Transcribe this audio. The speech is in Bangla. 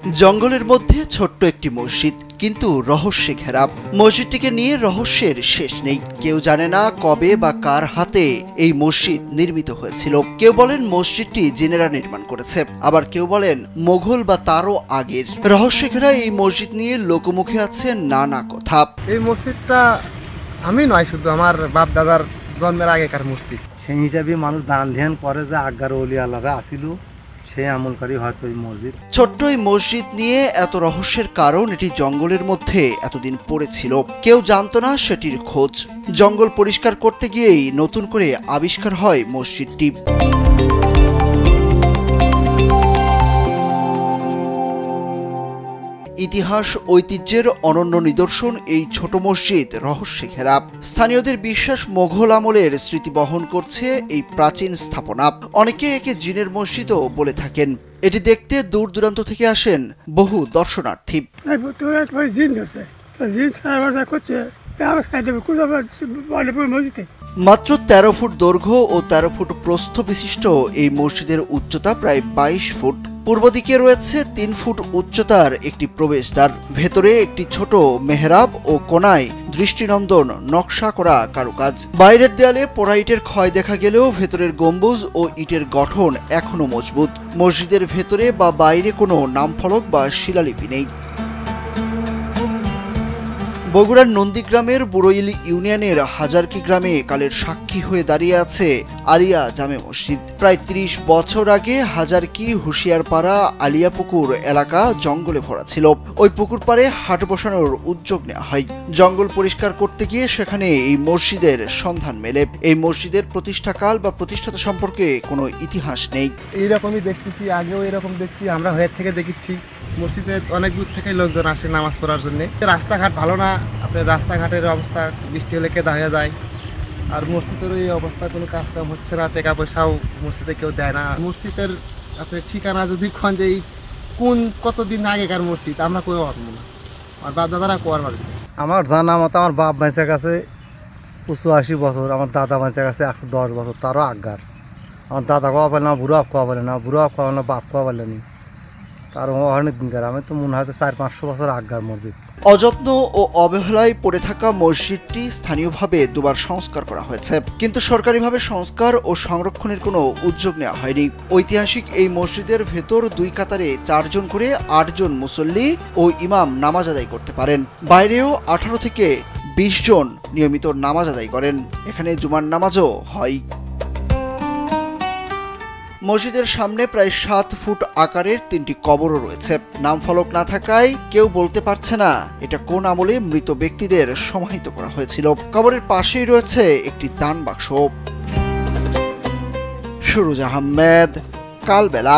জঙ্গলের মধ্যে ছোট্ট একটি মসজিদ, কিন্তু রহস্যে ঘেরা। মসজিদটিকে নিয়ে রহস্যের শেষ নেই। কেউ জানে না কবে বা কার হাতে এই মসজিদ নির্মিত হয়েছিল। কেউ বলেন মসজিদটি জিনেরা নির্মাণ করেছে, আবার কেউ বলেন মোগল বা তারও আগের। রহস্যে ঘেরা এই মসজিদ নিয়ে লোকমুখে আছে নানা কথা। এই মসজিদটা আমি নয়, শুধু আমার বাপ দাদার জন্মের আগেকার মসজিদ। সেই হিসাবে মানুষ দান ধ্যান করে যে আজ্ঞার অলি আল্লাহরা আসিল, সেই আমলকারী হয়তো এই মসজিদ। ছোট্ট এই মসজিদ নিয়ে এত রহস্যের কারণ এটি জঙ্গলের মধ্যে এতদিন পড়েছিল। কেউ জানতো না সেটির খোঁজ। জঙ্গল পরিষ্কার করতে গিয়েই নতুন করে আবিষ্কার হয় মসজিদটি। ইতিহাস ঐতিহ্যের অনন্য নিদর্শন এই ছোট মসজিদ রহস্যে ঘেরা। স্থানীয়দের বিশ্বাস মোঘল আমলের স্মৃতি বহন করছে এই প্রাচীন স্থাপনা। অনেকে একে জিনের মসজিদও বলে থাকেন। এটি দেখতে দূর দূরান্ত থেকে আসেন বহু দর্শনার্থী। মাত্র 13 ফুট দৈর্ঘ্য ও 13 ফুট প্রস্থ বিশিষ্ট এই মসজিদের উচ্চতা প্রায় 22 ফুট। পূর্ব দিকে রয়েছে 3 ফুট উচ্চতার একটি প্রবেশদ্বার। ভেতরে একটি ছোট মেহরাব ও কোনায় দৃষ্টিনন্দন নকশা করা কারুকাজ। বাইরের দেয়ালে পোড়া ইটের ক্ষয় দেখা গেলেও ভেতরের গম্বুজ ও ইটের গঠন এখনো মজবুত। মসজিদের ভেতরে বা বাইরে কোনো নামফলক বা শিলালিপি নেই। বগুড়ার নন্দীগ্রামের বুড়ইল ইউনিয়নের হাজারকি গ্রামে কালের সাক্ষী হয়ে দাঁড়িয়ে আছে আলিয়া জামে মসজিদ। প্রায় 30 বছর আগে হাজারকি হুশিয়ারপাড়া আলিয়াপুকুর এলাকা জঙ্গলে ভরা ছিল। ওই পুকুর পাড়ে হাট বসানোর উদ্যোগ নেওয়া হয়। জঙ্গল পরিষ্কার করতে গিয়ে সেখানে এই মসজিদের সন্ধান মেলে। এই মসজিদের প্রতিষ্ঠাকাল বা প্রতিষ্ঠাতা সম্পর্কে কোনো ইতিহাস নেই। এইরকমই দেখতেছি, আগেও এরকম দেখছি, আমরা হয়ে থেকে দেখেছি। মসজিদে অনেক দূর থেকে লোকজন আসে নামাজ পড়ার জন্য। রাস্তাঘাট ভালো না, আপনার রাস্তাঘাটের অবস্থা বৃষ্টি হলে কেদা হয়ে যায়। আর মসজিদের এই অবস্থা, কোনো কাজ কাম হচ্ছে না, টাকা পয়সাও মসজিদে কেউ দেয় না। মসজিদের আপনার ঠিকানা যদি খন যে কোন কতদিন আগেকার মসজিদ, আমরা কেউ পারবো না। আমার বাপ দাদারা কোয়ার পারবে। আমার জানা মতো আমার বাপ বেঁচে গেছে 85 বছর, আমার দাদা বেঁচে গেছে 110 বছর, তারও আজ্ঞার। আমার দাদা কোয়া পারলে না, বুড়ো আপ কোয়া পারলে না, বুড়ো আপ কোয়া পারলে না, বাপ কোয়া পারলে নি। তার অনেক দিনকার, আমি তো মনে হয় 400-500 বছর আজ্ঞার মসজিদ। অযত্ন ও অবহেলায় পড়ে থাকা মসজিদটি স্থানীয়ভাবে দুবার সংস্কার করা হয়েছে, কিন্তু সরকারিভাবে সংস্কার ও সংরক্ষণের কোনো উদ্যোগ নেওয়া হয়নি। ঐতিহাসিক এই মসজিদের ভেতর 2 কাতারে 4 জন করে 8 জন মুসল্লি ও ইমাম নামাজ আদায় করতে পারেন। বাইরেও 18 থেকে 20 জন নিয়মিত নামাজ আদায় করেন। এখানে জুমার নামাজও হয়। মসজিদের সামনে প্রায় 7 ফুট আকারের 3টি কবরও রয়েছে। নামফলক না থাকায় কেউ বলতে পারছে না এটা কোন আমলে মৃত ব্যক্তিদের সমাহিত করা হয়েছিল। কবরের পাশেই রয়েছে একটি দান বাক্স। সুরুজ আহমেদ, কালবেলা।